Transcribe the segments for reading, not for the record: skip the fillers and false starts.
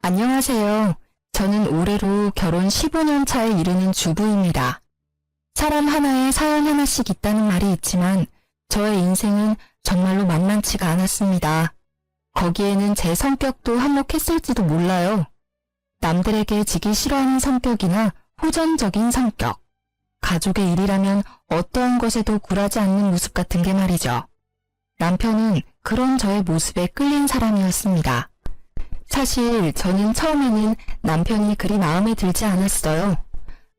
안녕하세요. 저는 올해로 결혼 15년 차에 이르는 주부입니다. 사람 하나에 사연 하나씩 있다는 말이 있지만 저의 인생은 정말로 만만치가 않았습니다. 거기에는 제 성격도 한몫했을지도 몰라요. 남들에게 지기 싫어하는 성격이나 호전적인 성격, 가족의 일이라면 어떠한 것에도 굴하지 않는 모습 같은 게 말이죠. 남편은 그런 저의 모습에 끌린 사람이었습니다. 사실 저는 처음에는 남편이 그리 마음에 들지 않았어요.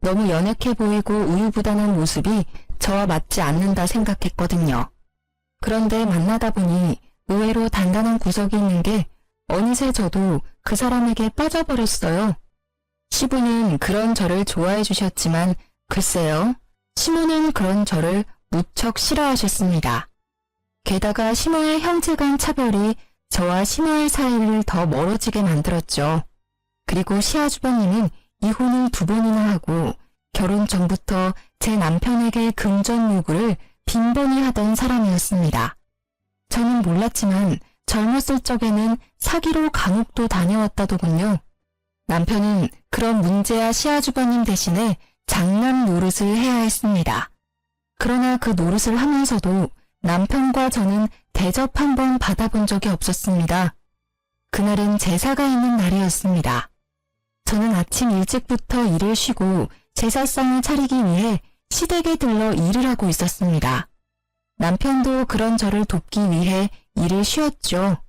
너무 연약해 보이고 우유부단한 모습이 저와 맞지 않는다 생각했거든요. 그런데 만나다 보니 의외로 단단한 구석이 있는 게 어느새 저도 그 사람에게 빠져버렸어요. 시부는 그런 저를 좋아해 주셨지만 글쎄요, 시모는 그런 저를 무척 싫어하셨습니다. 게다가 시모의 형제 간 차별이 저와 시모의 사이를 더 멀어지게 만들었죠. 그리고 시아주버님은 이혼을 2번이나 하고 결혼 전부터 제 남편에게 금전 요구를 빈번히 하던 사람이었습니다. 저는 몰랐지만 젊었을 적에는 사기로 감옥도 다녀왔다더군요. 남편은 그런 문제야 시아주버님 대신에 장남 노릇을 해야 했습니다. 그러나 그 노릇을 하면서도 남편과 저는 대접 한 번 받아본 적이 없었습니다. 그날은 제사가 있는 날이었습니다. 저는 아침 일찍부터 일을 쉬고 제사상을 차리기 위해 시댁에 들러 일을 하고 있었습니다. 남편도 그런 저를 돕기 위해 일을 쉬었죠.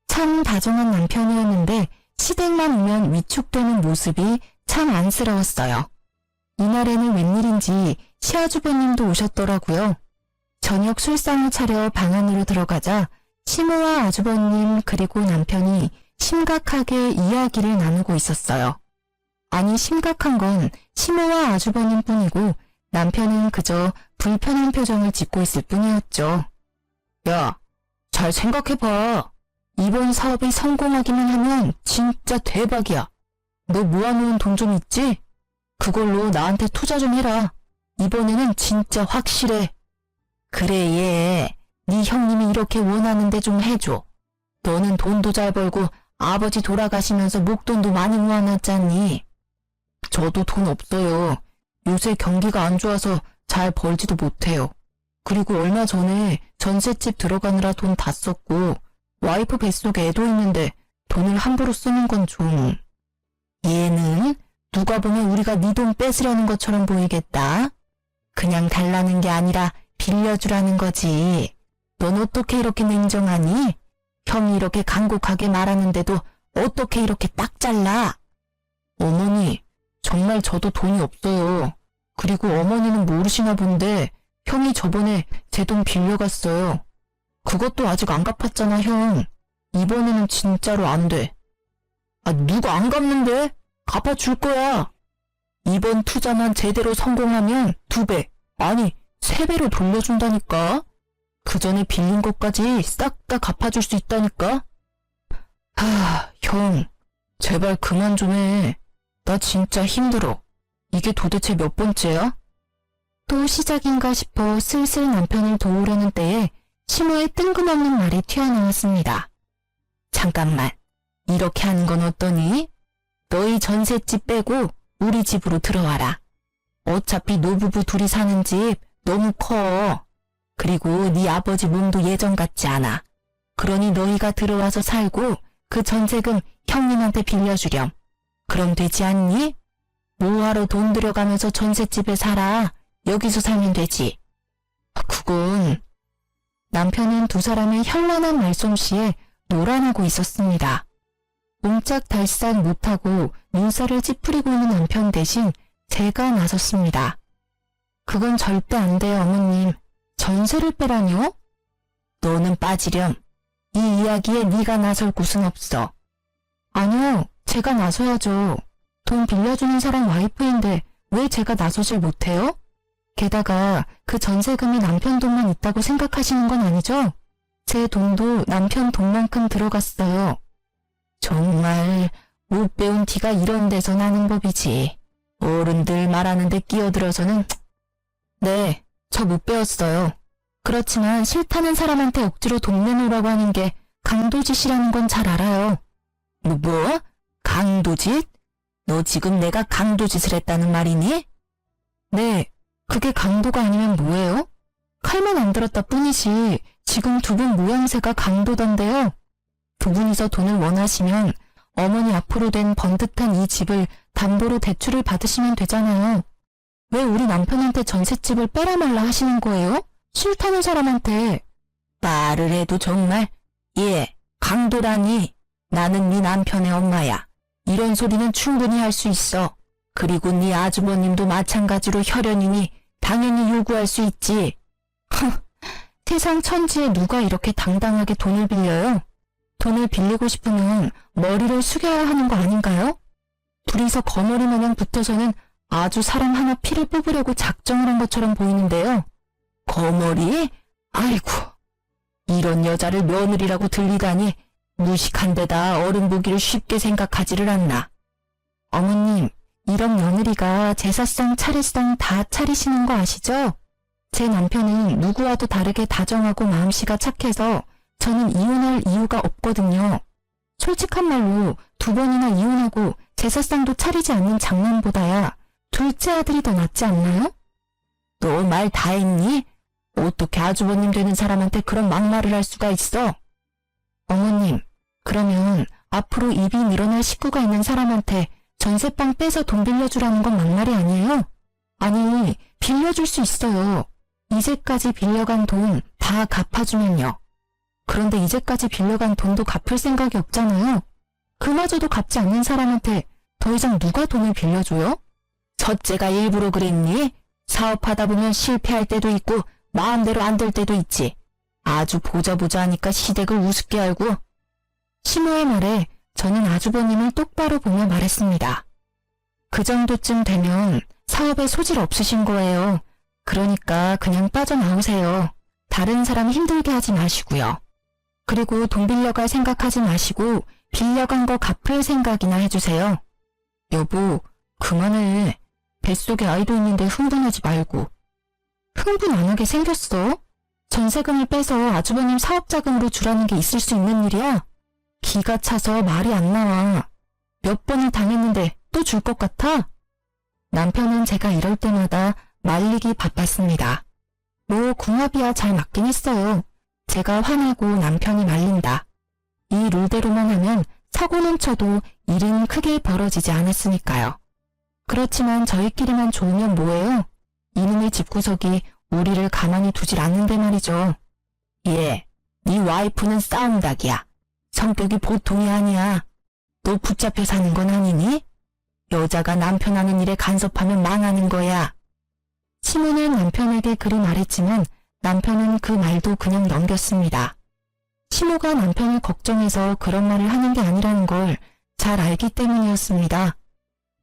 참 다정한 남편이었는데 시댁만 오면 위축되는 모습이 참 안쓰러웠어요. 이날에는 웬일인지 시아주버님도 오셨더라고요. 저녁 술상을 차려 방 안으로 들어가자 시모와 아주버님 그리고 남편이 심각하게 이야기를 나누고 있었어요. 아니, 심각한 건 시모와 아주버님 뿐이고 남편은 그저 불편한 표정을 짓고 있을 뿐이었죠. 야, 잘 생각해봐. 이번 사업이 성공하기만 하면 진짜 대박이야. 너 모아놓은 돈 좀 있지? 그걸로 나한테 투자 좀 해라. 이번에는 진짜 확실해. 그래, 얘. 네 형님이 이렇게 원하는데 좀 해줘. 너는 돈도 잘 벌고 아버지 돌아가시면서 목돈도 많이 모아놨잖니. 저도 돈 없어요. 요새 경기가 안 좋아서 잘 벌지도 못해요. 그리고 얼마 전에 전셋집 들어가느라 돈 다 썼고 와이프 뱃속에 애도 있는데 돈을 함부로 쓰는 건 좀... 얘는 누가 보면 우리가 네 돈 뺏으려는 것처럼 보이겠다. 그냥 달라는 게 아니라 빌려주라는 거지. 넌 어떻게 이렇게 냉정하니? 형이 이렇게 간곡하게 말하는데도 어떻게 이렇게 딱 잘라? 어머니, 정말 저도 돈이 없어요. 그리고 어머니는 모르시나 본데 형이 저번에 제 돈 빌려갔어요. 그것도 아직 안 갚았잖아, 형. 이번에는 진짜로 안 돼. 아, 누가 안 갚는데? 갚아줄 거야. 이번 투자만 제대로 성공하면 2배, 아니 3배로 돌려준다니까. 그 전에 빌린 것까지 싹 다 갚아줄 수 있다니까. 형, 제발 그만 좀 해. 나 진짜 힘들어. 이게 도대체 몇 번째야? 또 시작인가 싶어 슬슬 남편을 도우려는 때에 시모의 뜬금없는 말이 튀어나왔습니다. 잠깐만, 이렇게 하는 건 어떠니? 너희 전셋집 빼고 우리 집으로 들어와라. 어차피 노부부 둘이 사는 집 너무 커. 그리고 네 아버지 몸도 예전 같지 않아. 그러니 너희가 들어와서 살고 그 전세금 형님한테 빌려주렴. 그럼 되지 않니? 뭐하러 돈 들여가면서 전셋집에 살아. 여기서 살면 되지. 그건... 남편은 두 사람의 현란한 말솜씨에 노란하고 있었습니다. 옴짝달싹 못하고 눈살을 찌푸리고 있는 남편 대신 제가 나섰습니다. 그건 절대 안 돼요, 어머님. 전세를 빼라뇨? 너는 빠지렴. 이 이야기에 네가 나설 곳은 없어. 아니요, 제가 나서야죠. 돈 빌려주는 사람 와이프인데 왜 제가 나서질 못해요? 게다가 그 전세금이 남편 돈만 있다고 생각하시는 건 아니죠? 제 돈도 남편 돈만큼 들어갔어요. 정말 못 배운 티가 이런 데서 나는 법이지. 어른들 말하는데 끼어들어서는... 네, 저 못 배웠어요. 그렇지만 싫다는 사람한테 억지로 돈 내놓으라고 하는 게 강도짓이라는 건 잘 알아요. 뭐? 강도짓? 너 지금 내가 강도짓을 했다는 말이니? 네, 그게 강도가 아니면 뭐예요? 칼만 안 들었다 뿐이지 지금 두 분 모양새가 강도던데요. 두 분이서 돈을 원하시면 어머니 앞으로 된 번듯한 이 집을 담보로 대출을 받으시면 되잖아요. 왜 우리 남편한테 전셋집을 빼라 말라 하시는 거예요? 싫다는 사람한테. 말을 해도 정말. 예, 강도라니. 나는 네 남편의 엄마야. 이런 소리는 충분히 할 수 있어. 그리고 네 아주버님도 마찬가지로 혈연이니 당연히 요구할 수 있지. 세상 천지에 누가 이렇게 당당하게 돈을 빌려요? 돈을 빌리고 싶으면 머리를 숙여야 하는 거 아닌가요? 둘이서 거머리 마냥 붙어서는 아주 사람 하나 피를 뽑으려고 작정을 한 것처럼 보이는데요. 거머리? 아이고, 이런 여자를 며느리라고 들리다니 무식한 데다 어른 보기를 쉽게 생각하지를 않나. 어머님, 이런 며느리가 제사상 차례상 다 차리시는 거 아시죠? 제 남편은 누구와도 다르게 다정하고 마음씨가 착해서 저는 이혼할 이유가 없거든요. 솔직한 말로 두 번이나 이혼하고 제사상도 차리지 않는 장남보다야 둘째 아들이 더 낫지 않나요? 너 말 다 했니? 어떻게 아주버님 되는 사람한테 그런 막말을 할 수가 있어? 어머님, 그러면 앞으로 입이 늘어날 식구가 있는 사람한테 전세방 빼서 돈 빌려주라는 건 막말이 아니에요? 아니, 빌려줄 수 있어요. 이제까지 빌려간 돈 다 갚아주면요. 그런데 이제까지 빌려간 돈도 갚을 생각이 없잖아요. 그마저도 갚지 않는 사람한테 더 이상 누가 돈을 빌려줘요? 첫째가 일부러 그랬니? 사업하다 보면 실패할 때도 있고 마음대로 안 될 때도 있지. 아주 보자 하니까 시댁을 우습게 알고. 시모의 말에 저는 아주버님을 똑바로 보며 말했습니다. 그 정도쯤 되면 사업에 소질 없으신 거예요. 그러니까 그냥 빠져나오세요. 다른 사람 힘들게 하지 마시고요. 그리고 돈 빌려갈 생각하지 마시고 빌려간 거 갚을 생각이나 해주세요. 여보, 그만해. 뱃속에 아이도 있는데 흥분하지 말고. 흥분 안 하게 생겼어? 전세금을 빼서 아주버님 사업자금으로 주라는 게 있을 수 있는 일이야? 기가 차서 말이 안 나와. 몇 번을 당했는데 또 줄 것 같아? 남편은 제가 이럴 때마다 말리기 바빴습니다. 뭐 궁합이야 잘 맞긴 했어요. 제가 화내고 남편이 말린다. 이 룰대로만 하면 사고는 쳐도 일은 크게 벌어지지 않았으니까요. 그렇지만 저희끼리만 좋으면 뭐예요? 이놈의 집구석이 우리를 가만히 두질 않는데 말이죠. 예, 네 와이프는 싸움닭이야. 성격이 보통이 아니야. 너 붙잡혀 사는 건 아니니? 여자가 남편 하는 일에 간섭하면 망하는 거야. 시모는 남편에게 그리 말했지만 남편은 그 말도 그냥 넘겼습니다. 시모가 남편을 걱정해서 그런 말을 하는 게 아니라는 걸 잘 알기 때문이었습니다.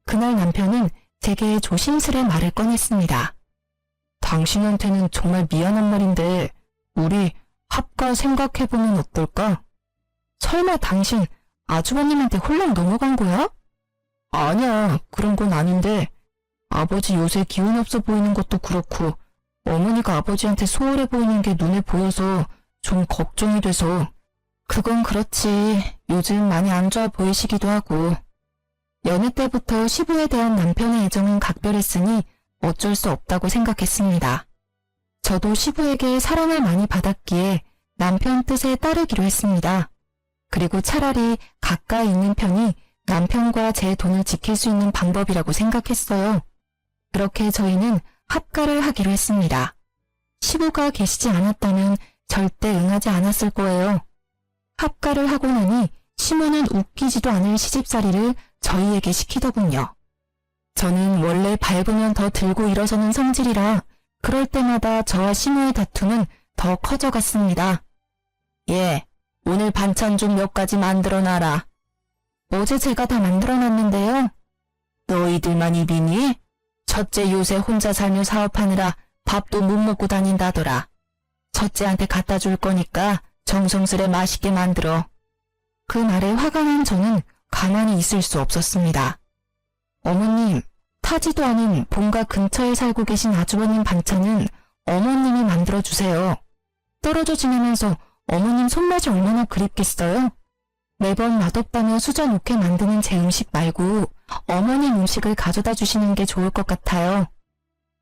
그날 남편은 제게 조심스레 말을 꺼냈습니다. 당신한테는 정말 미안한 말인데 우리 합가 생각해보면 어떨까? 설마 당신 아주버님한테 홀랑 넘어간 거야? 아니야, 그런 건 아닌데 아버지 요새 기운 없어 보이는 것도 그렇고 어머니가 아버지한테 소홀해 보이는 게 눈에 보여서 좀 걱정이 돼서. 그건 그렇지. 요즘 많이 안 좋아 보이시기도 하고. 연애 때부터 시부에 대한 남편의 애정은 각별했으니 어쩔 수 없다고 생각했습니다. 저도 시부에게 사랑을 많이 받았기에 남편 뜻에 따르기로 했습니다. 그리고 차라리 가까이 있는 편이 남편과 제 돈을 지킬 수 있는 방법이라고 생각했어요. 그렇게 저희는 합가를 하기로 했습니다. 시부가 계시지 않았다면 절대 응하지 않았을 거예요. 합가를 하고 나니 시모는 웃기지도 않을 시집살이를 저희에게 시키더군요. 저는 원래 밟으면 더 들고 일어서는 성질이라 그럴 때마다 저와 시모의 다툼은 더 커져갔습니다. 예, 오늘 반찬 좀 몇 가지 만들어놔라. 어제 제가 다 만들어놨는데요. 너희들만 입이니? 첫째 요새 혼자 살며 사업하느라 밥도 못 먹고 다닌다더라. 첫째한테 갖다 줄 거니까 정성스레 맛있게 만들어. 그 말에 화가 난 저는 가만히 있을 수 없었습니다. 어머님, 타지도 않은 본가 근처에 살고 계신 아주버님 반찬은 어머님이 만들어주세요. 떨어져 지내면서 어머님 손맛이 얼마나 그립겠어요? 매번 맛없다며 수저놓게 만드는 제 음식 말고 어머님 음식을 가져다 주시는 게 좋을 것 같아요.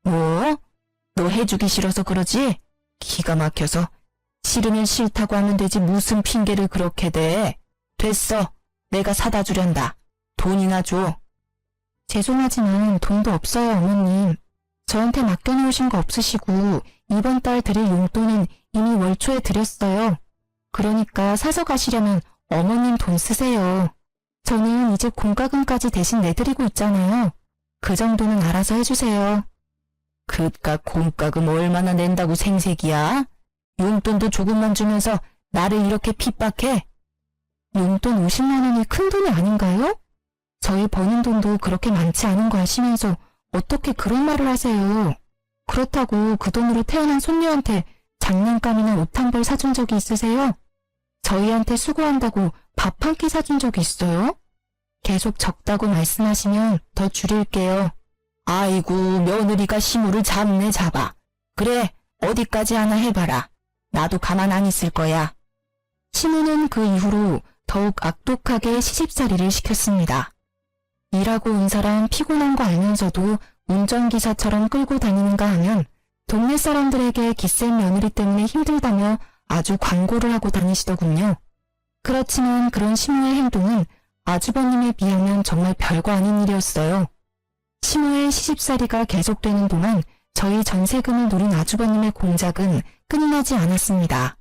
뭐? 너 해주기 싫어서 그러지? 기가 막혀서. 싫으면 싫다고 하면 되지 무슨 핑계를 그렇게 대. 됐어. 내가 사다 주련다. 돈이나 줘. 죄송하지만 돈도 없어요, 어머님. 저한테 맡겨놓으신 거 없으시고 이번 달 드릴 용돈은 이미 월초에 드렸어요. 그러니까 사서 가시려면 어머님 돈 쓰세요. 저는 이제 공과금까지 대신 내드리고 있잖아요. 그 정도는 알아서 해주세요. 그깟 공과금 얼마나 낸다고 생색이야? 용돈도 조금만 주면서 나를 이렇게 핍박해? 용돈 50만 원이 큰 돈이 아닌가요? 저희 버는 돈도 그렇게 많지 않은 거 아시면서 어떻게 그런 말을 하세요? 그렇다고 그 돈으로 태어난 손녀한테 장난감이나 옷 한 벌 사준 적이 있으세요? 저희한테 수고한다고 밥 한 끼 사준 적이 있어요? 계속 적다고 말씀하시면 더 줄일게요. 아이고, 며느리가 시무를 잡네 잡아. 그래, 어디까지 하나 해봐라. 나도 가만 안 있을 거야. 시무는 그 이후로 더욱 악독하게 시집살이를 시켰습니다. 일하고 온 사람 피곤한 거 알면서도 운전기사처럼 끌고 다니는가 하면 동네 사람들에게 기센 며느리 때문에 힘들다며 아주 광고를 하고 다니시더군요. 그렇지만 그런 시무의 행동은 아주버님에 비하면 정말 별거 아닌 일이었어요. 시무의 시집살이가 계속되는 동안 저희 전세금을 노린 아주버님의 공작은 끝이 나지 않았습니다.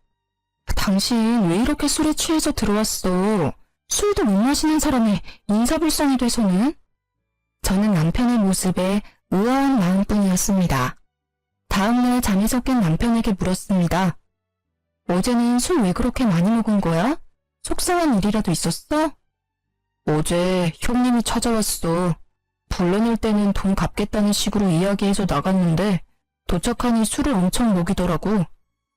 당신 왜 이렇게 술에 취해서 들어왔어? 술도 못 마시는 사람이 인사불성이 돼서는? 저는 남편의 모습에 의아한 마음뿐이었습니다. 다음날 잠에서 깬 남편에게 물었습니다. 어제는 술 왜 그렇게 많이 먹은 거야? 속상한 일이라도 있었어? 어제 형님이 찾아왔어. 불러낼 때는 돈 갚겠다는 식으로 이야기해서 나갔는데 도착하니 술을 엄청 먹이더라고.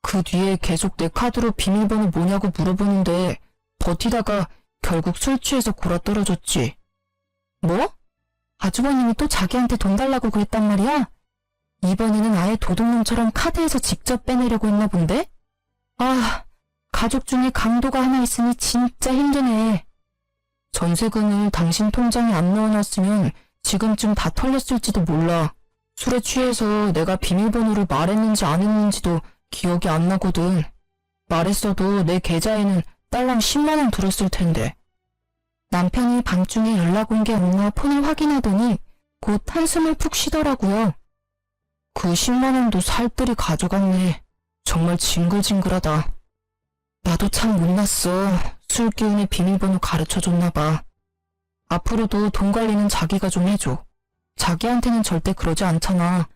그 뒤에 계속 내 카드로 비밀번호 뭐냐고 물어보는데 버티다가 결국 술 취해서 골아떨어졌지. 뭐? 아주버님이 또 자기한테 돈 달라고 그랬단 말이야? 이번에는 아예 도둑놈처럼 카드에서 직접 빼내려고 했나 본데? 아, 가족 중에 강도가 하나 있으니 진짜 힘드네. 전세금을 당신 통장에 안 넣어놨으면 지금쯤 다 털렸을지도 몰라. 술에 취해서 내가 비밀번호를 말했는지 안 했는지도 기억이 안 나거든. 말했어도 내 계좌에는 딸랑 10만 원 들었을 텐데. 남편이 밤중에 연락 온 게 없나 폰을 확인하더니 곧 한숨을 푹 쉬더라고요. 그 10만 원도 살뜰히 가져갔네. 정말 징글징글하다. 나도 참 못났어. 술 기운에 비밀번호 가르쳐줬나 봐. 앞으로도 돈 관리는 자기가 좀 해줘. 자기한테는 절대 그러지 않잖아.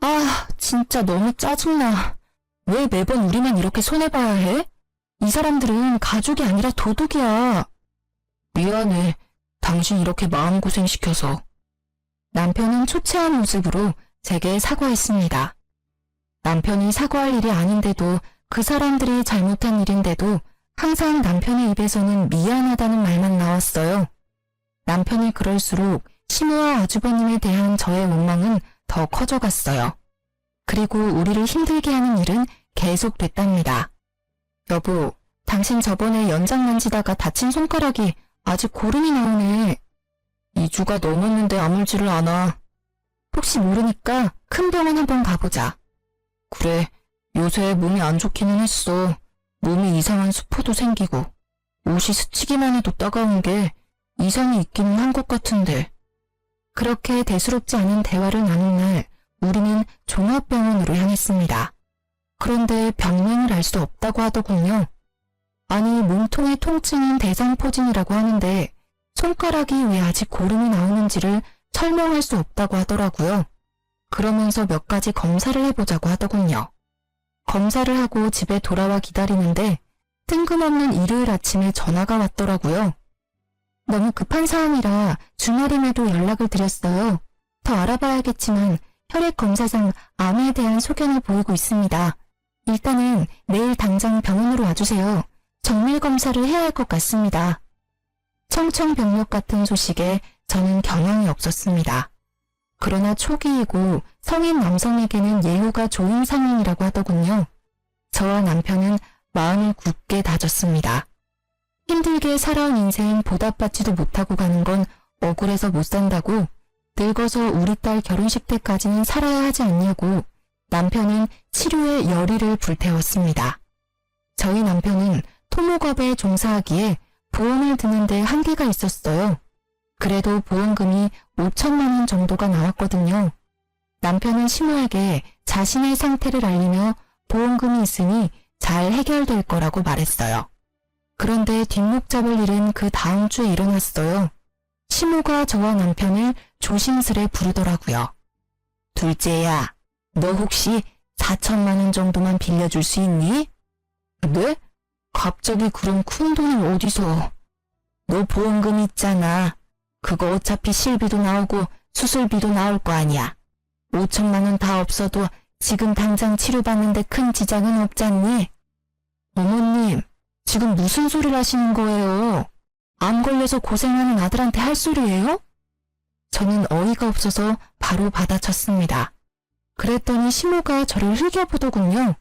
아, 진짜 너무 짜증나. 왜 매번 우리만 이렇게 손해봐야 해? 이 사람들은 가족이 아니라 도둑이야. 미안해. 당신 이렇게 마음고생 시켜서. 남편은 초췌한 모습으로 제게 사과했습니다. 남편이 사과할 일이 아닌데도 그 사람들이 잘못한 일인데도 항상 남편의 입에서는 미안하다는 말만 나왔어요. 남편이 그럴수록 시무와 아주버님에 대한 저의 원망은 더 커져갔어요. 그리고 우리를 힘들게 하는 일은 계속됐답니다. 여보, 당신 저번에 연장 만지다가 다친 손가락이 아직 고름이 나오네. 2주가 넘었는데 아물지를 않아. 혹시 모르니까 큰 병원 한번 가보자. 그래, 요새 몸이 안 좋기는 했어. 몸이 이상한 수포도 생기고 옷이 스치기만 해도 따가운 게 이상이 있기는 한 것 같은데. 그렇게 대수롭지 않은 대화를 나눈 날 우리는 종합병원으로 향했습니다. 그런데 병명을 알 수 없다고 하더군요. 아니, 몸통의 통증은 대장포진이라고 하는데 손가락이 왜 아직 고름이 나오는지를 설명할 수 없다고 하더라고요. 그러면서 몇 가지 검사를 해보자고 하더군요. 검사를 하고 집에 돌아와 기다리는데 뜬금없는 일요일 아침에 전화가 왔더라고요. 너무 급한 사안이라 주말임에도 연락을 드렸어요. 더 알아봐야겠지만 혈액 검사상 암에 대한 소견을 보이고 있습니다. 일단은 내일 당장 병원으로 와주세요. 정밀 검사를 해야 할 것 같습니다. 청천벽력 같은 소식에 저는 경황이 없었습니다. 그러나 초기이고 성인 남성에게는 예후가 좋은 상황이라고 하더군요. 저와 남편은 마음을 굳게 다졌습니다. 힘들게 살아온 인생 보답받지도 못하고 가는 건 억울해서 못 산다고, 늙어서 우리 딸 결혼식 때까지는 살아야 하지 않냐고 남편은 치료에 열의를 불태웠습니다. 저희 남편은 토목업에 종사하기에 보험을 드는데 한계가 있었어요. 그래도 보험금이 5천만 원 정도가 나왔거든요. 남편은 시모에게 자신의 상태를 알리며 보험금이 있으니 잘 해결될 거라고 말했어요. 그런데 뒷목 잡을 일은 그 다음 주에 일어났어요. 시모가 저와 남편을 조심스레 부르더라고요. 둘째야, 너 혹시 4천만 원 정도만 빌려줄 수 있니? 네? 갑자기 그런 큰 돈을 어디서? 너 보험금 있잖아. 그거 어차피 실비도 나오고 수술비도 나올 거 아니야. 5천만 원 다 없어도 지금 당장 치료받는데 큰 지장은 없잖니? 어머님, 지금 무슨 소리를 하시는 거예요? 암 걸려서 고생하는 아들한테 할 소리예요? 저는 어이가 없어서 바로 받아쳤습니다. 그랬더니 시모가 저를 흘겨보더군요.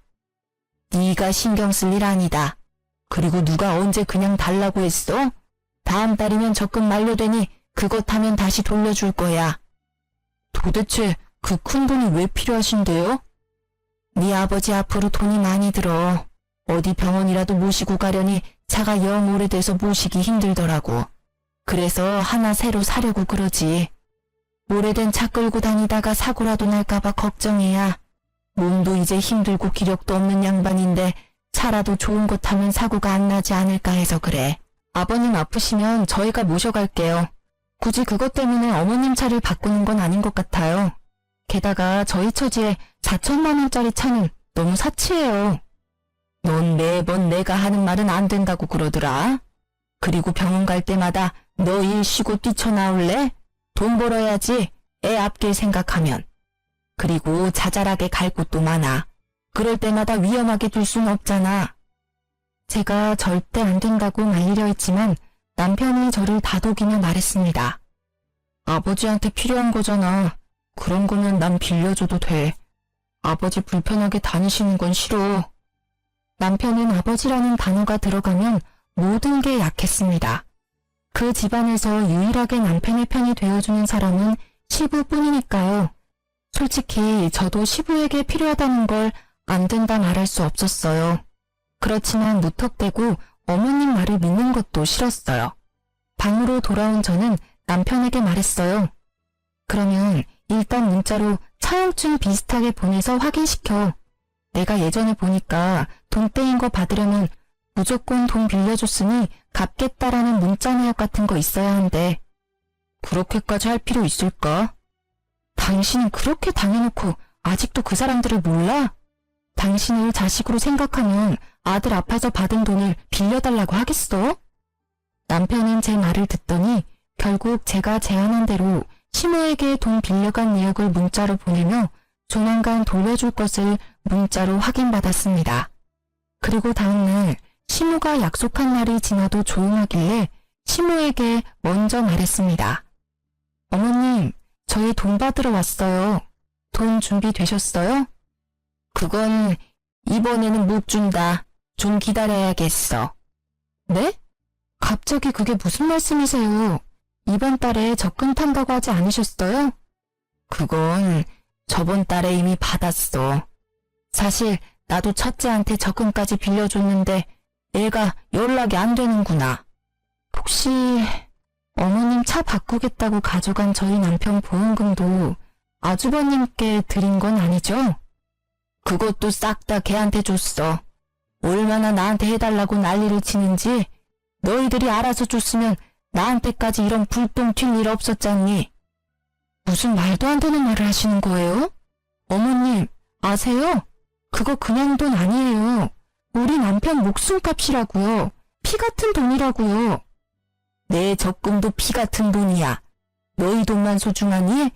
네가 신경 쓸 일 아니다. 그리고 누가 언제 그냥 달라고 했어? 다음 달이면 적금 만료되니 그것 하면 다시 돌려줄 거야. 도대체 그 큰 돈이 왜 필요하신데요? 네 아버지 앞으로 돈이 많이 들어. 어디 병원이라도 모시고 가려니 차가 영 오래돼서 모시기 힘들더라고. 그래서 하나 새로 사려고 그러지. 오래된 차 끌고 다니다가 사고라도 날까봐 걱정이야. 몸도 이제 힘들고 기력도 없는 양반인데 차라도 좋은 것 타면 사고가 안 나지 않을까 해서 그래. 아버님 아프시면 저희가 모셔갈게요. 굳이 그것 때문에 어머님 차를 바꾸는 건 아닌 것 같아요. 게다가 저희 처지에 4천만 원짜리 차는 너무 사치해요. 넌 매번 내가 하는 말은 안 된다고 그러더라. 그리고 병원 갈 때마다 너 일 쉬고 뛰쳐나올래? 돈 벌어야지, 애 앞길 생각하면. 그리고 자잘하게 갈 곳도 많아. 그럴 때마다 위험하게 둘 순 없잖아. 제가 절대 안 된다고 말리려 했지만 남편이 저를 다독이며 말했습니다. 아버지한테 필요한 거잖아. 그런 거는 난 빌려줘도 돼. 아버지 불편하게 다니시는 건 싫어. 남편은 아버지라는 단어가 들어가면 모든 게 약했습니다. 그 집안에서 유일하게 남편의 편이 되어주는 사람은 시부뿐이니까요. 솔직히 저도 시부에게 필요하다는 걸 안 된다 말할 수 없었어요. 그렇지만 무턱대고 어머님 말을 믿는 것도 싫었어요. 방으로 돌아온 저는 남편에게 말했어요. 그러면 일단 문자로 차용증 비슷하게 보내서 확인시켜. 내가 예전에 보니까 돈 떼인 거 받으려면 무조건 돈 빌려줬으니 갚겠다라는 문자 내역 같은 거 있어야 한대. 그렇게까지 할 필요 있을까? 당신은 그렇게 당해놓고 아직도 그 사람들을 몰라? 당신을 자식으로 생각하면 아들 아파서 받은 돈을 빌려달라고 하겠어? 남편은 제 말을 듣더니 결국 제가 제안한 대로 시모에게 돈 빌려간 내역을 문자로 보내며 조만간 돌려줄 것을 문자로 확인받았습니다. 그리고 다음날 시모가 약속한 날이 지나도 조용하길래 시모에게 먼저 말했습니다. 어머님, 저희 돈 받으러 왔어요. 돈 준비되셨어요? 그건 이번에는 못 준다. 좀 기다려야겠어. 네? 갑자기 그게 무슨 말씀이세요? 이번 달에 적금 탄다고 하지 않으셨어요? 그건 저번 달에 이미 받았어. 사실 나도 첫째한테 적금까지 빌려줬는데 애가 연락이 안 되는구나. 혹시 어머님 차 바꾸겠다고 가져간 저희 남편 보험금도 아주버님께 드린 건 아니죠? 그것도 싹 다 걔한테 줬어. 얼마나 나한테 해달라고 난리를 치는지 너희들이 알아서 줬으면 나한테까지 이런 불똥 튈 일 없었잖니. 무슨 말도 안 되는 말을 하시는 거예요? 어머님, 아세요? 그거 그냥 돈 아니에요. 우리 남편 목숨값이라고요. 피 같은 돈이라고요. 내 적금도 피 같은 돈이야. 너희 돈만 소중하니?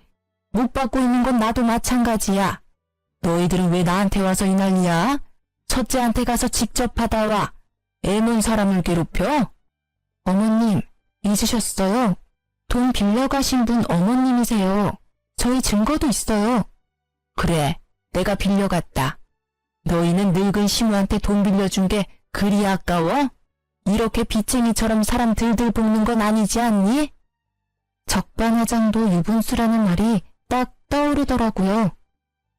못 받고 있는 건 나도 마찬가지야. 너희들은 왜 나한테 와서 이 난리야? 첫째한테 가서 직접 받아와. 애몬 사람을 괴롭혀? 어머님, 잊으셨어요? 돈 빌려가신 분 어머님이세요. 저희 증거도 있어요. 그래, 내가 빌려갔다. 너희는 늙은 시무한테 돈 빌려준 게 그리 아까워? 이렇게 빚쟁이처럼 사람 들들 볶는 건 아니지 않니? 적반하장도 유분수라는 말이 딱 떠오르더라고요.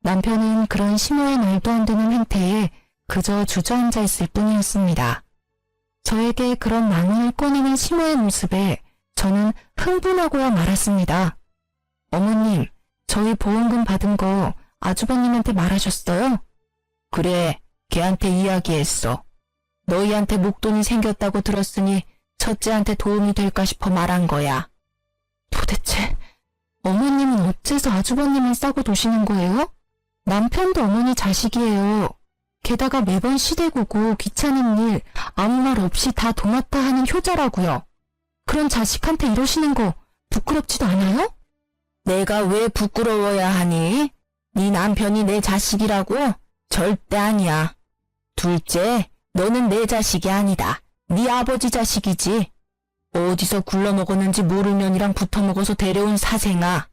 남편은 그런 심호의 말도 안 되는 행태에 그저 주저앉아 있을 뿐이었습니다. 저에게 그런 망언을 꺼내는 심호의 모습에 저는 흥분하고야 말았습니다. 어머님, 저희 보험금 받은 거 아주버님한테 말하셨어요? 그래, 걔한테 이야기했어. 너희한테 목돈이 생겼다고 들었으니 첫째한테 도움이 될까 싶어 말한 거야. 도대체 어머님은 어째서 아주버님을 싸고 도시는 거예요? 남편도 어머니 자식이에요. 게다가 매번 시대고고 귀찮은 일 아무 말 없이 다 도맡아 하는 효자라고요. 그런 자식한테 이러시는 거 부끄럽지도 않아요? 내가 왜 부끄러워야 하니? 네 남편이 내 자식이라고? 절대 아니야. 둘째, 너는 내 자식이 아니다. 네 아버지 자식이지. 어디서 굴러먹었는지 모를 년이랑 붙어먹어서 데려온 사생아.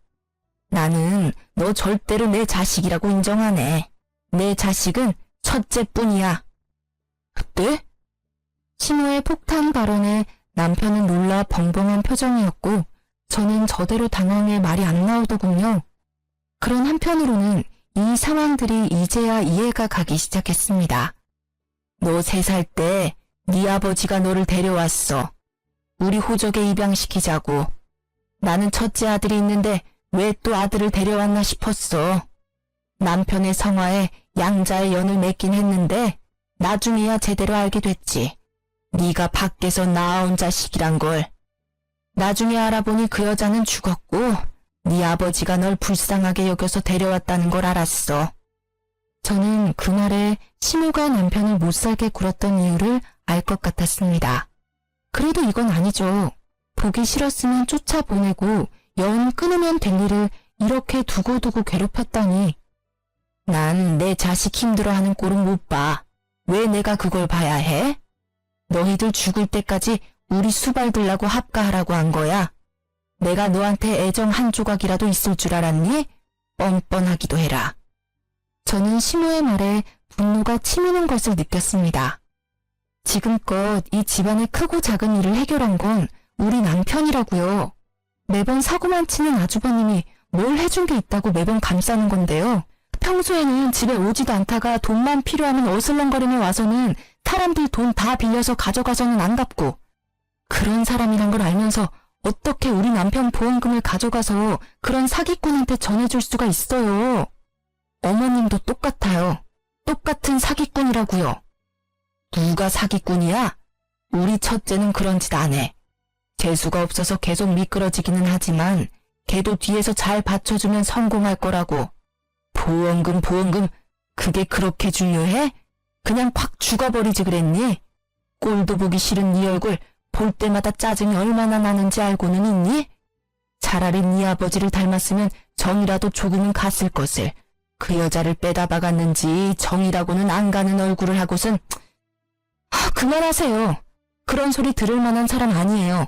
나는 너 절대로 내 자식이라고 인정하네. 내 자식은 첫째뿐이야. 네? 신호의 폭탄 발언에 남편은 놀라 벙벙한 표정이었고 저는 저대로 당황해 말이 안 나오더군요. 그런 한편으로는 이 상황들이 이제야 이해가 가기 시작했습니다. 너 3살 때 네 아버지가 너를 데려왔어. 우리 호적에 입양시키자고. 나는 첫째 아들이 있는데 왜 또 아들을 데려왔나 싶었어. 남편의 성화에 양자의 연을 맺긴 했는데 나중에야 제대로 알게 됐지. 네가 밖에서 낳아온 자식이란 걸. 나중에 알아보니 그 여자는 죽었고 네 아버지가 널 불쌍하게 여겨서 데려왔다는 걸 알았어. 저는 그 말에 심호가 남편을 못살게 굴었던 이유를 알 것 같았습니다. 그래도 이건 아니죠. 보기 싫었으면 쫓아보내고 연 끊으면 될 일을 이렇게 두고두고 괴롭혔다니. 난 내 자식 힘들어하는 꼴은 못 봐. 왜 내가 그걸 봐야 해? 너희들 죽을 때까지 우리 수발 들라고 합가하라고 한 거야. 내가 너한테 애정 한 조각이라도 있을 줄 알았니? 뻔뻔하기도 해라. 저는 심호의 말에 분노가 치미는 것을 느꼈습니다. 지금껏 이 집안의 크고 작은 일을 해결한 건 우리 남편이라고요. 매번 사고만 치는 아주버님이 뭘 해준 게 있다고 매번 감싸는 건데요. 평소에는 집에 오지도 않다가 돈만 필요하면 어슬렁거리며 와서는 사람들 돈 다 빌려서 가져가서는 안 갚고, 그런 사람이란 걸 알면서 어떻게 우리 남편 보험금을 가져가서 그런 사기꾼한테 전해줄 수가 있어요. 어머님도 똑같아요. 똑같은 사기꾼이라고요. 누가 사기꾼이야? 우리 첫째는 그런 짓 안 해. 재수가 없어서 계속 미끄러지기는 하지만 걔도 뒤에서 잘 받쳐주면 성공할 거라고. 보험금 그게 그렇게 중요해? 그냥 콱 죽어버리지 그랬니? 꼴도 보기 싫은 네 얼굴 볼 때마다 짜증이 얼마나 나는지 알고는 있니? 차라리 네 아버지를 닮았으면 정이라도 조금은 갔을 것을. 그 여자를 빼다 박았는지 정이라고는 안 가는 얼굴을 하고선. 그만하세요. 그런 소리 들을 만한 사람 아니에요.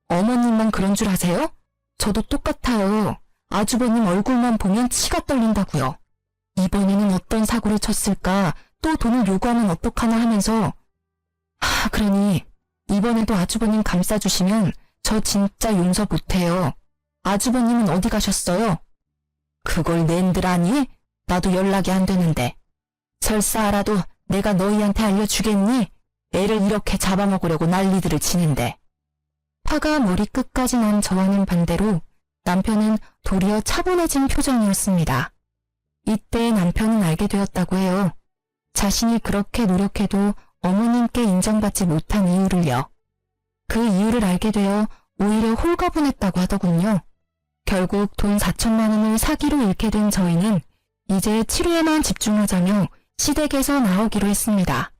어머님만 그런 줄 아세요? 저도 똑같아요. 아주버님 얼굴만 보면 치가 떨린다고요. 이번에는 어떤 사고를 쳤을까, 또 돈을 요구하면 어떡하나 하면서. 그러니 이번에도 아주버님 감싸주시면 저 진짜 용서 못해요. 아주버님은 어디 가셨어요? 그걸 낸들 아니? 나도 연락이 안 되는데. 설사 알아도 내가 너희한테 알려주겠니? 애를 이렇게 잡아먹으려고 난리들을 치는데. 화가 머리끝까지 난 저와는 반대로 남편은 도리어 차분해진 표정이었습니다. 이때 남편은 알게 되었다고 해요. 자신이 그렇게 노력해도 어머님께 인정받지 못한 이유를요. 그 이유를 알게 되어 오히려 홀가분했다고 하더군요. 결국 돈 4천만 원을 사기로 잃게 된 저희는 이제 치료에만 집중하자며 시댁에서 나오기로 했습니다.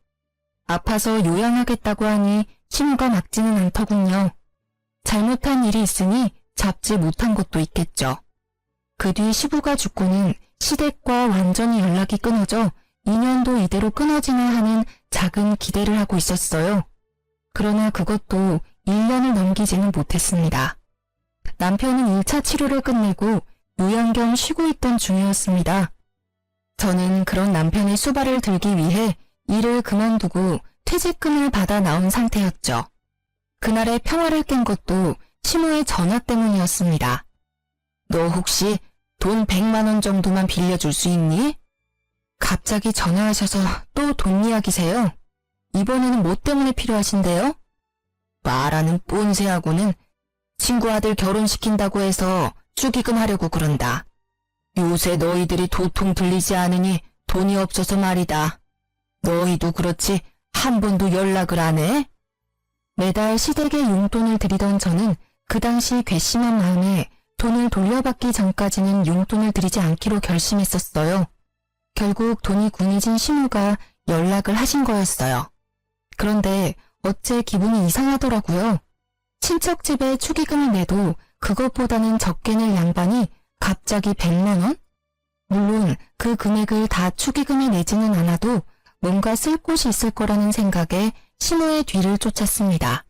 아파서 요양하겠다고 하니 심호가 막지는 않더군요. 잘못한 일이 있으니 잡지 못한 것도 있겠죠. 그 뒤 시부가 죽고는 시댁과 완전히 연락이 끊어져 2년도 이대로 끊어지나 하는 작은 기대를 하고 있었어요. 그러나 그것도 1년을 넘기지는 못했습니다. 남편은 1차 치료를 끝내고 요양 겸 쉬고 있던 중이었습니다. 저는 그런 남편의 수발을 들기 위해 일을 그만두고 퇴직금을 받아 나온 상태였죠. 그날의 평화를 깬 것도 시모의 전화 때문이었습니다. 너 혹시 돈 100만 원 정도만 빌려줄 수 있니? 갑자기 전화하셔서 또 돈 이야기세요? 이번에는 뭐 때문에 필요하신데요? 말하는 뽐새하고는 친구 아들 결혼시킨다고 해서 축의금 하려고 그런다. 요새 너희들이 도통 들리지 않으니 돈이 없어서 말이다. 너희도 그렇지 한 번도 연락을 안 해? 매달 시댁에 용돈을 드리던 저는 그 당시 괘씸한 마음에 돈을 돌려받기 전까지는 용돈을 드리지 않기로 결심했었어요. 결국 돈이 궁해진 시모가 연락을 하신 거였어요. 그런데 어째 기분이 이상하더라고요. 친척 집에 축의금을 내도 그것보다는 적게 낼 양반이 갑자기 100만 원? 물론 그 금액을 다 축의금에 내지는 않아도 뭔가 쓸 곳이 있을 거라는 생각에 시모의 뒤를 쫓았습니다.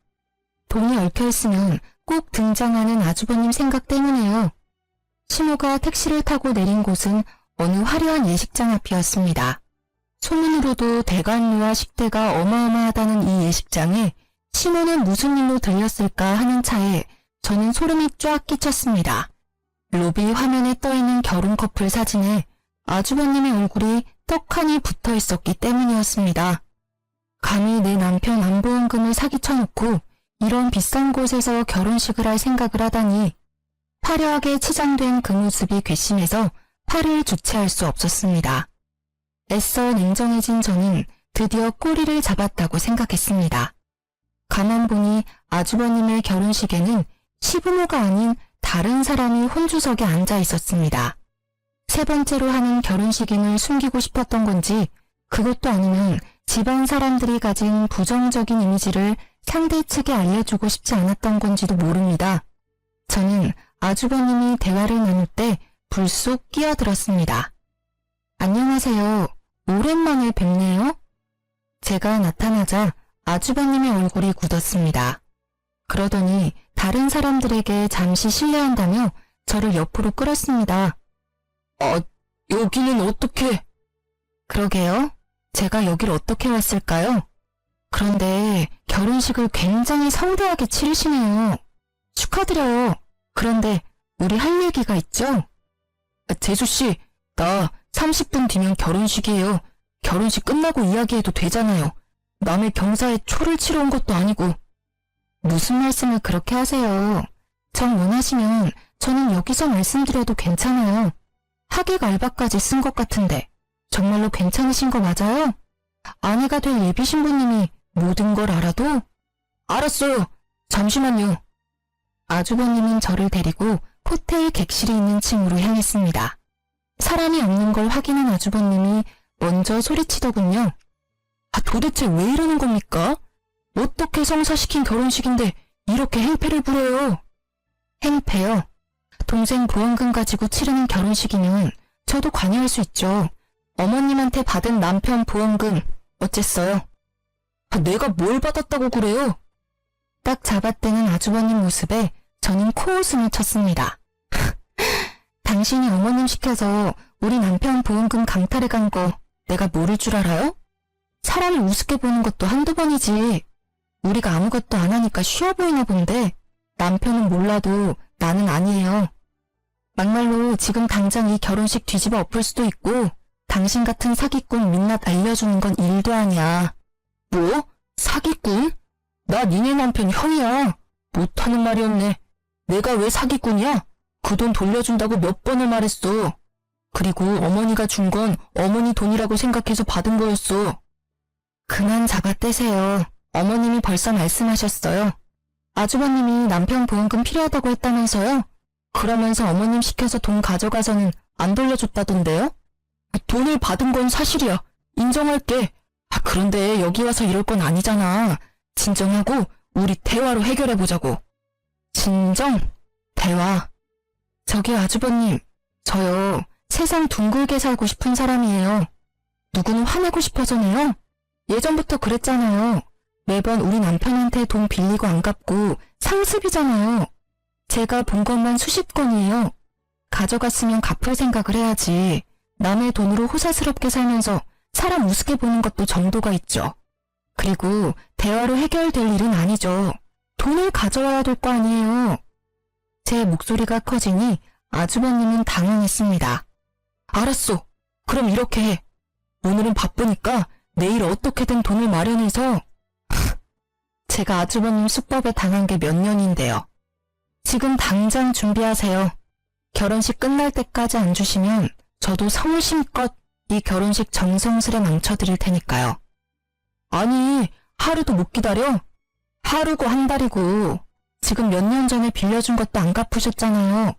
돈이 얽혀있으면 꼭 등장하는 아주버님 생각 때문에요. 시모가 택시를 타고 내린 곳은 어느 화려한 예식장 앞이었습니다. 소문으로도 대관료와 식대가 어마어마하다는 이 예식장에 시모는 무슨 일로 들렸을까 하는 차에 저는 소름이 쫙 끼쳤습니다. 로비 화면에 떠있는 결혼 커플 사진에 아주버님의 얼굴이 떡하니 붙어 있었기 때문이었습니다. 감히 내 남편 안보험금을 사기쳐놓고 이런 비싼 곳에서 결혼식을 할 생각을 하다니 화려하게 치장된 그 모습이 괘씸해서 팔을 주체할 수 없었습니다. 애써 냉정해진 저는 드디어 꼬리를 잡았다고 생각했습니다. 가만 보니 아주버님의 결혼식에는 시부모가 아닌 다른 사람이 혼주석에 앉아 있었습니다. 세 번째로 하는 결혼식임을 숨기고 싶었던 건지 그것도 아니면 집안 사람들이 가진 부정적인 이미지를 상대 측에 알려주고 싶지 않았던 건지도 모릅니다. 저는 아주버님이 대화를 나눌 때 불쑥 끼어들었습니다. 안녕하세요. 오랜만에 뵙네요. 제가 나타나자 아주버님의 얼굴이 굳었습니다. 그러더니 다른 사람들에게 잠시 실례한다며 저를 옆으로 끌었습니다. 여기는 어떻게? 그러게요. 제가 여길 어떻게 왔을까요? 그런데 결혼식을 굉장히 성대하게 치르시네요. 축하드려요. 그런데 우리 할 얘기가 있죠? 재수씨, 나 30분 뒤면 결혼식이에요. 결혼식 끝나고 이야기해도 되잖아요. 남의 경사에 초를 치러 온 것도 아니고. 무슨 말씀을 그렇게 하세요. 정 원하시면 저는 여기서 말씀드려도 괜찮아요. 하객 알바까지 쓴 것 같은데 정말로 괜찮으신 거 맞아요? 아내가 될 예비 신부님이 모든 걸 알아도? 알았어요. 잠시만요. 아주버님은 저를 데리고 호텔 객실이 있는 층으로 향했습니다. 사람이 없는 걸 확인한 아주버님이 먼저 소리치더군요. 도대체 왜 이러는 겁니까? 어떻게 성사시킨 결혼식인데 이렇게 행패를 부려요? 행패요? 동생 보험금 가지고 치르는 결혼식이면 저도 관여할 수 있죠. 어머님한테 받은 남편 보험금 어쨌어요? 내가 뭘 받았다고 그래요? 딱 잡아떼는 아주버님 모습에 저는 코웃음을 쳤습니다. 당신이 어머님 시켜서 우리 남편 보험금 강탈해 간 거 내가 모를 줄 알아요? 사람을 우습게 보는 것도 한두 번이지. 우리가 아무것도 안 하니까 쉬워 보이나 본데 남편은 몰라도 나는 아니에요. 막말로 지금 당장 이 결혼식 뒤집어 엎을 수도 있고 당신 같은 사기꾼 민낯 알려주는 건 일도 아니야. 뭐? 사기꾼? 나 니네 남편 형이야. 못하는 말이었네. 내가 왜 사기꾼이야? 그 돈 돌려준다고 몇 번을 말했어. 그리고 어머니가 준 건 어머니 돈이라고 생각해서 받은 거였어. 그만 잡아떼세요. 어머님이 벌써 말씀하셨어요. 아주버님이 남편 보험금 필요하다고 했다면서요? 그러면서 어머님 시켜서 돈 가져가서는 안 돌려줬다던데요? 돈을 받은 건 사실이야. 인정할게. 그런데 여기 와서 이럴 건 아니잖아. 진정하고 우리 대화로 해결해보자고. 진정? 대화. 저기 아주버님, 저요. 세상 둥글게 살고 싶은 사람이에요. 누구는 화내고 싶어서네요. 예전부터 그랬잖아요. 매번 우리 남편한테 돈 빌리고 안 갚고 상습이잖아요. 제가 본 것만 수십 건이에요. 가져갔으면 갚을 생각을 해야지. 남의 돈으로 호사스럽게 살면서 사람 우습게 보는 것도 정도가 있죠. 그리고 대화로 해결될 일은 아니죠. 돈을 가져와야 될 거 아니에요. 제 목소리가 커지니 아주버님은 당황했습니다. 알았어. 그럼 이렇게 해. 오늘은 바쁘니까 내일 어떻게든 돈을 마련해서. 제가 아주버님 수법에 당한 게 몇 년인데요. 지금 당장 준비하세요. 결혼식 끝날 때까지 안 주시면 저도 성심껏 이 결혼식 정성스레 망쳐드릴 테니까요. 아니, 하루도 못 기다려? 하루고 한 달이고 지금 몇 년 전에 빌려준 것도 안 갚으셨잖아요.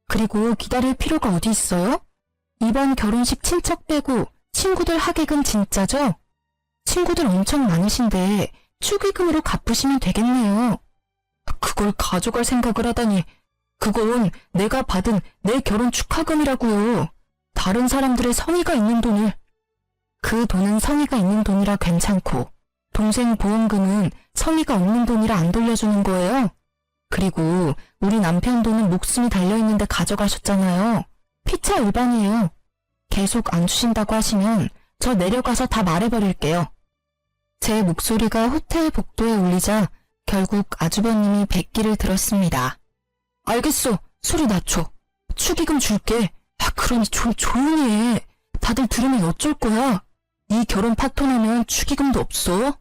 그리고 기다릴 필요가 어디 있어요? 이번 결혼식 친척 빼고 친구들 하객은 진짜죠? 친구들 엄청 많으신데 축의금으로 갚으시면 되겠네요. 그걸 가져갈 생각을 하다니, 그건 내가 받은 내 결혼 축하금이라고요. 다른 사람들의 성의가 있는 돈을. 그 돈은 성의가 있는 돈이라 괜찮고 동생 보험금은 성의가 없는 돈이라 안 돌려주는 거예요. 그리고 우리 남편 돈은 목숨이 달려있는데 가져가셨잖아요. 피차 일반이에요. 계속 안 주신다고 하시면 저 내려가서 다 말해버릴게요. 제 목소리가 호텔 복도에 울리자 결국 아주버님이 백기를 들었습니다. 알겠어. 소리 낮춰. 축의금 줄게. 그러니 조용히 해. 다들 들으면 어쩔 거야. 이 결혼 파토나면 축의금도 없어.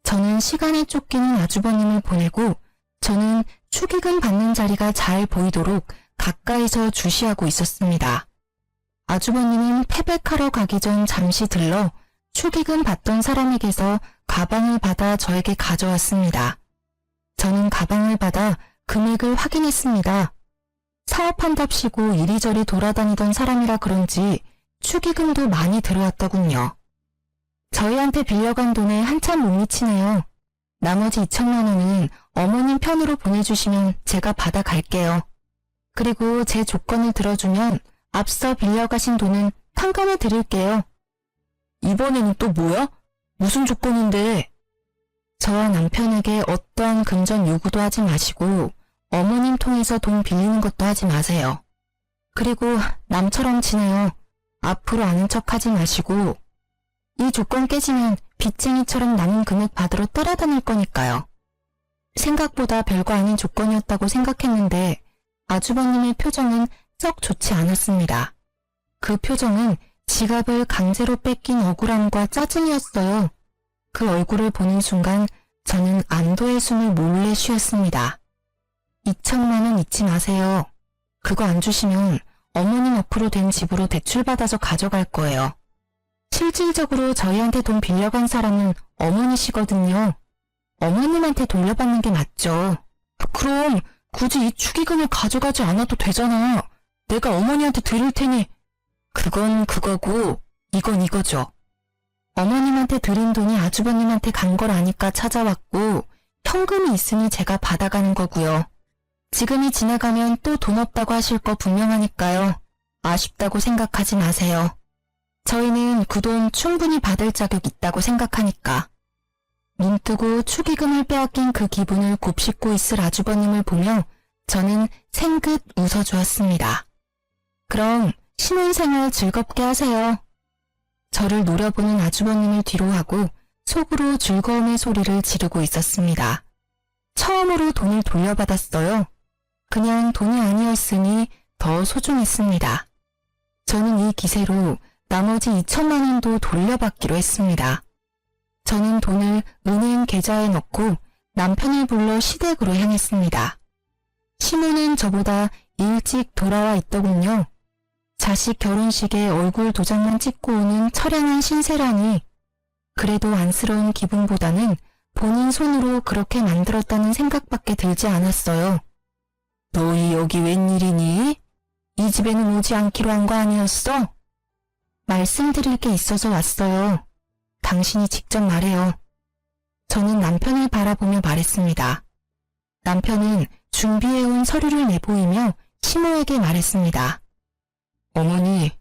저는 시간에 쫓기는 아주버님을 보내고 저는 축의금 받는 자리가 잘 보이도록 가까이서 주시하고 있었습니다. 아주버님은 패백하러 가기 전 잠시 들러 축의금 받던 사람에게서 가방을 받아 저에게 가져왔습니다. 저는 가방을 받아 금액을 확인했습니다. 사업한답시고 이리저리 돌아다니던 사람이라 그런지 축의금도 많이 들어왔더군요. 저희한테 빌려간 돈에 한참 못 미치네요. 나머지 2천만 원은 어머님 편으로 보내주시면 제가 받아갈게요. 그리고 제 조건을 들어주면 앞서 빌려가신 돈은 탕감해 드릴게요. 이번에는 또 뭐야? 무슨 조건인데? 저와 남편에게 어떠한 금전 요구도 하지 마시고 어머님 통해서 돈 빌리는 것도 하지 마세요. 그리고 남처럼 지내요. 앞으로 아는 척하지 마시고 이 조건 깨지면 빚쟁이처럼 남은 금액 받으러 따라다닐 거니까요. 생각보다 별거 아닌 조건이었다고 생각했는데 아주버님의 표정은 썩 좋지 않았습니다. 그 표정은 지갑을 강제로 뺏긴 억울함과 짜증이었어요. 그 얼굴을 보는 순간 저는 안도의 숨을 몰래 쉬었습니다. 2천만 원 잊지 마세요. 그거 안 주시면 어머님 앞으로 된 집으로 대출받아서 가져갈 거예요. 실질적으로 저희한테 돈 빌려간 사람은 어머니시거든요. 어머님한테 돌려받는 게 맞죠. 그럼 굳이 이 축의금을 가져가지 않아도 되잖아. 내가 어머니한테 드릴 테니. 그건 그거고 이건 이거죠. 어머님한테 드린 돈이 아주버님한테 간 걸 아니까 찾아왔고 현금이 있으니 제가 받아가는 거고요. 지금이 지나가면 또 돈 없다고 하실 거 분명하니까요. 아쉽다고 생각하지 마세요. 저희는 그 돈 충분히 받을 자격 있다고 생각하니까. 눈 뜨고 축의금을 빼앗긴 그 기분을 곱씹고 있을 아주버님을 보며 저는 생긋 웃어주었습니다. 그럼 신혼생활 즐겁게 하세요. 저를 노려보는 아주버님을 뒤로하고 속으로 즐거움의 소리를 지르고 있었습니다. 처음으로 돈을 돌려받았어요. 그냥 돈이 아니었으니 더 소중했습니다. 저는 이 기세로 나머지 2천만 원도 돌려받기로 했습니다. 저는 돈을 은행 계좌에 넣고 남편을 불러 시댁으로 향했습니다. 시모는 저보다 일찍 돌아와 있더군요. 자식 결혼식에 얼굴 도장만 찍고 오는 처량한 신세라니. 그래도 안쓰러운 기분보다는 본인 손으로 그렇게 만들었다는 생각밖에 들지 않았어요. 너희 여기 웬일이니? 이 집에는 오지 않기로 한 거 아니었어? 말씀드릴 게 있어서 왔어요. 당신이 직접 말해요. 저는 남편을 바라보며 말했습니다. 남편은 준비해온 서류를 내보이며 시모에게 말했습니다. 어머니,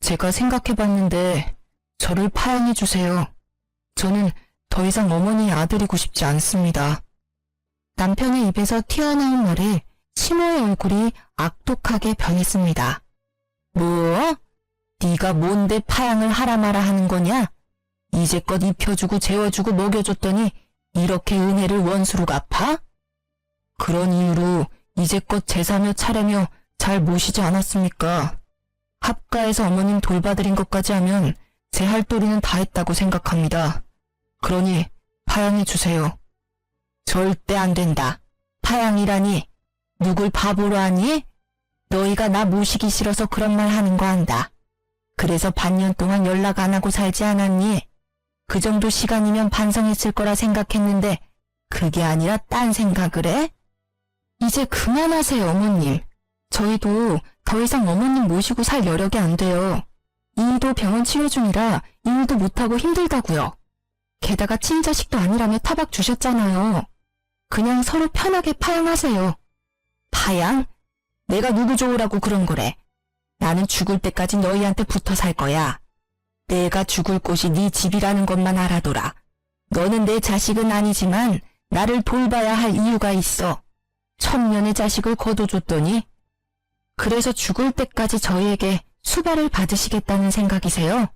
제가 생각해봤는데 저를 파양해주세요. 저는 더 이상 어머니의 아들이고 싶지 않습니다. 남편의 입에서 튀어나온 말에 시모의 얼굴이 악독하게 변했습니다. 뭐? 네가 뭔데 파양을 하라 마라 하는 거냐? 이제껏 입혀주고 재워주고 먹여줬더니 이렇게 은혜를 원수로 갚아? 그런 이유로 이제껏 제사며 차례며 잘 모시지 않았습니까? 합가에서 어머님 돌봐드린 것까지 하면 제 할 도리는 다 했다고 생각합니다. 그러니 파양해 주세요. 절대 안 된다. 파양이라니. 누굴 바보로 하니? 너희가 나 모시기 싫어서 그런 말 하는 거 안다. 그래서 반년 동안 연락 안 하고 살지 않았니? 그 정도 시간이면 반성했을 거라 생각했는데 그게 아니라 딴 생각을 해? 이제 그만하세요, 어머님. 저희도 더 이상 어머님 모시고 살 여력이 안 돼요. 이도 병원 치료 중이라 일도 못하고 힘들다고요. 게다가 친자식도 아니라며 타박 주셨잖아요. 그냥 서로 편하게 파양하세요. 파양? 내가 누구 좋으라고 그런 거래. 나는 죽을 때까지 너희한테 붙어 살 거야. 내가 죽을 곳이 네 집이라는 것만 알아둬라. 너는 내 자식은 아니지만 나를 돌봐야 할 이유가 있어. 천년의 자식을 거둬줬더니 그래서 죽을 때까지 저희에게 수발을 받으시겠다는 생각이세요?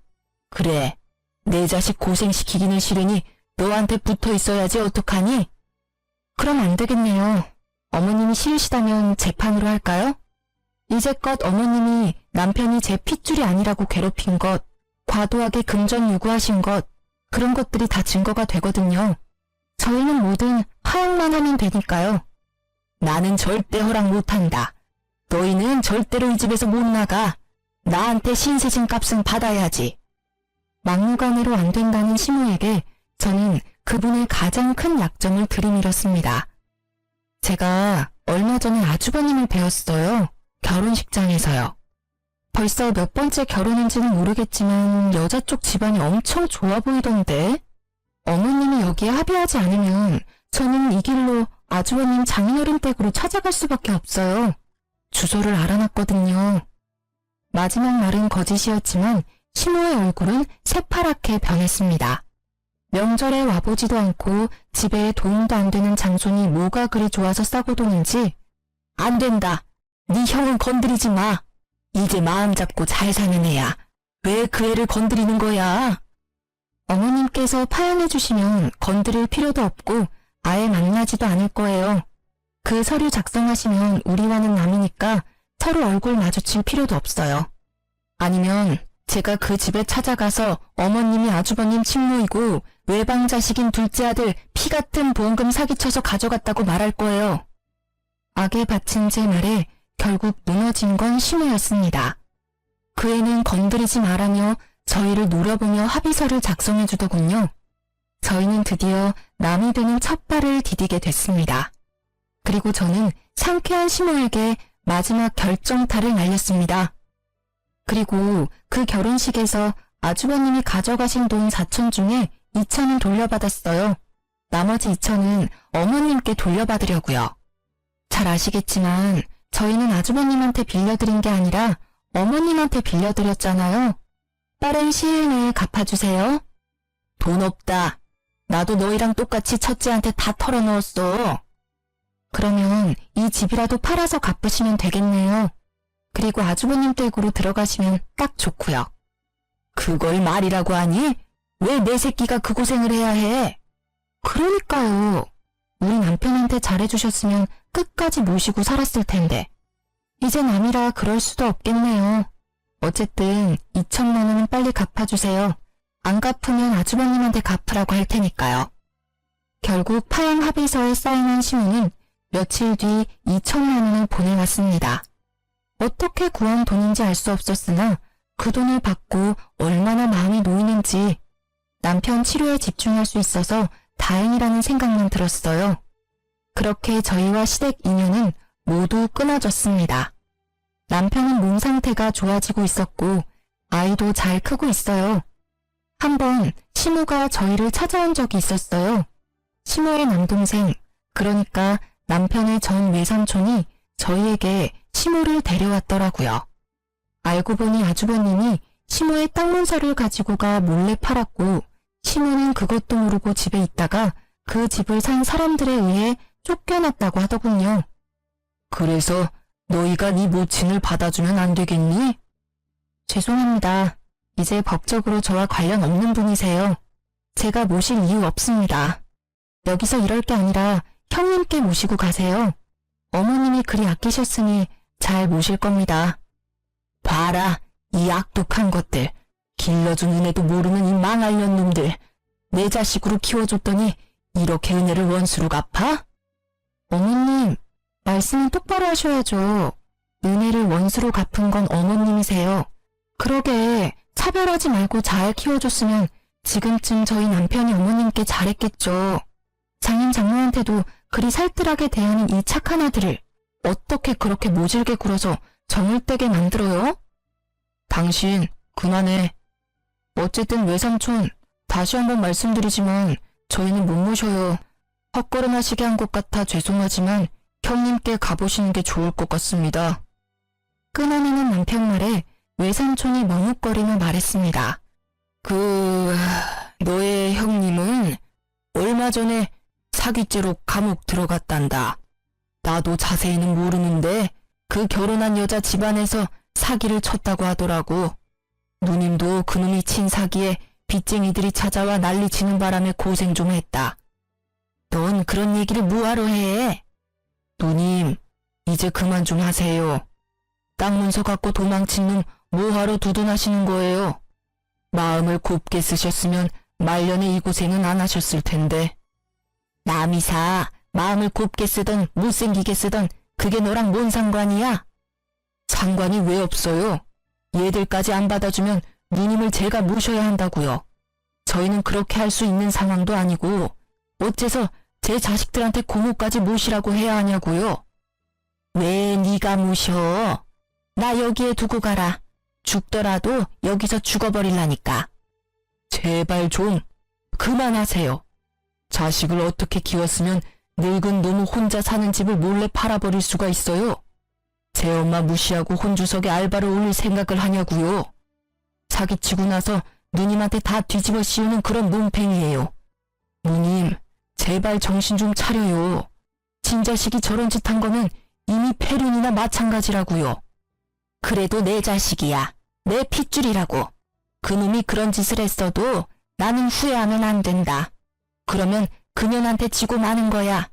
그래, 내 자식 고생시키기는 싫으니 너한테 붙어 있어야지 어떡하니? 그럼 안 되겠네요. 어머님이 싫으시다면 재판으로 할까요? 이제껏 어머님이 남편이 제 핏줄이 아니라고 괴롭힌 것, 과도하게 금전 요구하신 것, 그런 것들이 다 증거가 되거든요. 저희는 뭐든 파양만 하면 되니까요. 나는 절대 허락 못한다. 너희는 절대로 이 집에서 못 나가. 나한테 신세진 값은 받아야지. 막무가내로 안 된다는 시모에게 저는 그분의 가장 큰 약점을 들이밀었습니다. 제가 얼마 전에 아주버님을 배웠어요. 결혼식장에서요. 벌써 몇 번째 결혼인지는 모르겠지만 여자 쪽 집안이 엄청 좋아 보이던데 어머님이 여기에 합의하지 않으면 저는 이 길로 아주버님 장인어른 댁으로 찾아갈 수밖에 없어요. 주소를 알아놨거든요. 마지막 말은 거짓이었지만 시모의 얼굴은 새파랗게 변했습니다. 명절에 와보지도 않고 집에 도움도 안 되는 장손이 뭐가 그리 좋아서 싸고 도는지. 안 된다. 네 형은 건드리지 마. 이제 마음 잡고 잘 사는 애야. 왜 그 애를 건드리는 거야? 어머님께서 파양해 주시면 건드릴 필요도 없고 아예 만나지도 않을 거예요. 그 서류 작성하시면 우리와는 남이니까 서로 얼굴 마주칠 필요도 없어요. 아니면 제가 그 집에 찾아가서 어머님이 아주버님 친모이고 외방 자식인 둘째 아들 피 같은 보험금 사기쳐서 가져갔다고 말할 거예요. 악에 바친 제 말에 결국 무너진 건 시모였습니다. 그 애는 건드리지 말라며 저희를 노려보며 합의서를 작성해 주더군요. 저희는 드디어 남이 되는 첫 발을 디디게 됐습니다. 그리고 저는 상쾌한 시모에게 마지막 결정타를 날렸습니다. 그리고 그 결혼식에서 아주버님이 가져가신 돈 4천 중에 2천은 돌려받았어요. 나머지 2천은 어머님께 돌려받으려고요. 잘 아시겠지만 저희는 아주버님한테 빌려드린 게 아니라 어머님한테 빌려드렸잖아요. 빠른 시일 내에 갚아주세요. 돈 없다. 나도 너희랑 똑같이 첫째한테 다 털어넣었어. 그러면 이 집이라도 팔아서 갚으시면 되겠네요. 그리고 아주버님 댁으로 들어가시면 딱 좋고요. 그걸 말이라고 하니? 왜 내 새끼가 그 고생을 해야 해? 그러니까요. 우리 남편한테 잘해주셨으면 끝까지 모시고 살았을 텐데. 이제 남이라 그럴 수도 없겠네요. 어쨌든 2천만 원은 빨리 갚아주세요. 안 갚으면 아주버님한테 갚으라고 할 테니까요. 결국 파양 합의서에 사인한 시모는 며칠 뒤 2천만 원을 보내왔습니다. 어떻게 구한 돈인지 알 수 없었으나 그 돈을 받고 얼마나 마음이 놓이는지 남편 치료에 집중할 수 있어서 다행이라는 생각만 들었어요. 그렇게 저희와 시댁 인연은 모두 끊어졌습니다. 남편은 몸 상태가 좋아지고 있었고 아이도 잘 크고 있어요. 한번 시모가 저희를 찾아온 적이 있었어요. 시모의 남동생, 그러니까 남편의 전 외삼촌이 저희에게 시모를 데려왔더라고요. 알고 보니 아주버님이 시모의 땅 문서를 가지고 가 몰래 팔았고 시모는 그것도 모르고 집에 있다가 그 집을 산 사람들에 의해 쫓겨났다고 하더군요. 그래서 너희가 네 모친을 받아주면 안 되겠니? 죄송합니다. 이제 법적으로 저와 관련 없는 분이세요. 제가 모실 이유 없습니다. 여기서 이럴 게 아니라 형님께 모시고 가세요. 어머님이 그리 아끼셨으니 잘 모실 겁니다. 봐라, 이 악독한 것들. 길러준 은혜도 모르는 이 망할 년놈들. 내 자식으로 키워줬더니 이렇게 은혜를 원수로 갚아? 어머님, 말씀은 똑바로 하셔야죠. 은혜를 원수로 갚은 건 어머님이세요. 그러게 차별하지 말고 잘 키워줬으면 지금쯤 저희 남편이 어머님께 잘했겠죠. 장인 장모한테도 그리 살뜰하게 대하는 이 착한 아들을 어떻게 그렇게 모질게 굴어서 정을 떼게 만들어요? 당신 그만해. 어쨌든 외삼촌, 다시 한번 말씀드리지만 저희는 못 모셔요. 헛걸음하시게 한 것 같아 죄송하지만 형님께 가보시는 게 좋을 것 같습니다. 끊어내는 남편 말에 외삼촌이 머뭇거리며 말했습니다. 너의 형님은 얼마 전에 사기죄로 감옥 들어갔단다. 나도 자세히는 모르는데 그 결혼한 여자 집안에서 사기를 쳤다고 하더라고. 누님도 그놈이 친 사기에 빚쟁이들이 찾아와 난리치는 바람에 고생 좀 했다. 넌 그런 얘기를 뭐하러 해? 누님, 이제 그만 좀 하세요. 땅 문서 갖고 도망친 놈 뭐하러 두둔하시는 거예요? 마음을 곱게 쓰셨으면 말년에 이 고생은 안 하셨을 텐데. 남이사, 마음을 곱게 쓰던 못생기게 쓰던 그게 너랑 뭔 상관이야? 상관이 왜 없어요? 얘들까지 안 받아주면 누님을 제가 모셔야 한다고요. 저희는 그렇게 할 수 있는 상황도 아니고 어째서 제 자식들한테 고모까지 모시라고 해야 하냐고요. 왜 네가 모셔? 나 여기에 두고 가라. 죽더라도 여기서 죽어버릴라니까. 제발 좀 그만하세요. 자식을 어떻게 키웠으면 늙은 놈 혼자 사는 집을 몰래 팔아버릴 수가 있어요? 제 엄마 무시하고 혼주석에 알바를 올릴 생각을 하냐고요. 사기치고 나서 누님한테 다 뒤집어 씌우는 그런 몸팽이에요. 누님, 제발 정신 좀 차려요. 친자식이 저런 짓 한 거면 이미 폐륜이나 마찬가지라고요. 그래도 내 자식이야. 내 핏줄이라고. 그놈이 그런 짓을 했어도 나는 후회하면 안 된다. 그러면 그년한테 지고 마는 거야.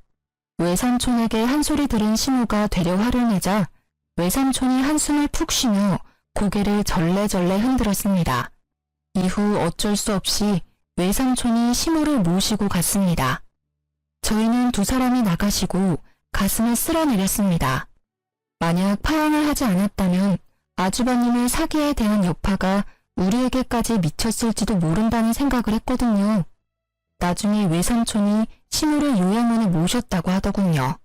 외삼촌에게 한 소리 들은 시모가 되려 화를 내자 외삼촌이 한숨을 푹 쉬며 고개를 절레절레 흔들었습니다. 이후 어쩔 수 없이 외삼촌이 시모를 모시고 갔습니다. 저희는 두 사람이 나가시고 가슴을 쓸어내렸습니다. 만약 파양을 하지 않았다면 아주버님의 사기에 대한 여파가 우리에게까지 미쳤을지도 모른다는 생각을 했거든요. 나중에 외삼촌이 시모를 요양원에 모셨다고 하더군요.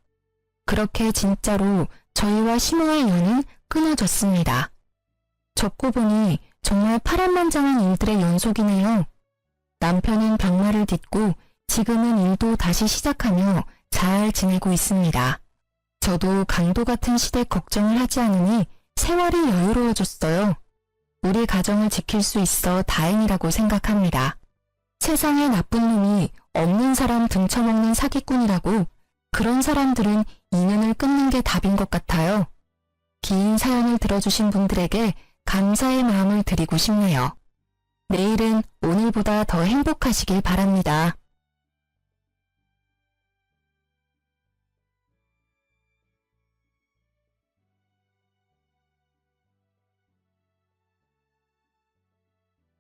그렇게 진짜로 저희와 시모의 연은 끊어졌습니다. 적고 보니 정말 파란만장한 일들의 연속이네요. 남편은 병마를 딛고 지금은 일도 다시 시작하며 잘 지내고 있습니다. 저도 강도 같은 시댁 걱정을 하지 않으니 생활이 여유로워졌어요. 우리 가정을 지킬 수 있어 다행이라고 생각합니다. 세상에 나쁜 놈이 없는 사람 등쳐먹는 사기꾼이라고 그런 사람들은 인연을 끊는 게 답인 것 같아요. 긴 사연을 들어주신 분들에게 감사의 마음을 드리고 싶네요. 내일은 오늘보다 더 행복하시길 바랍니다.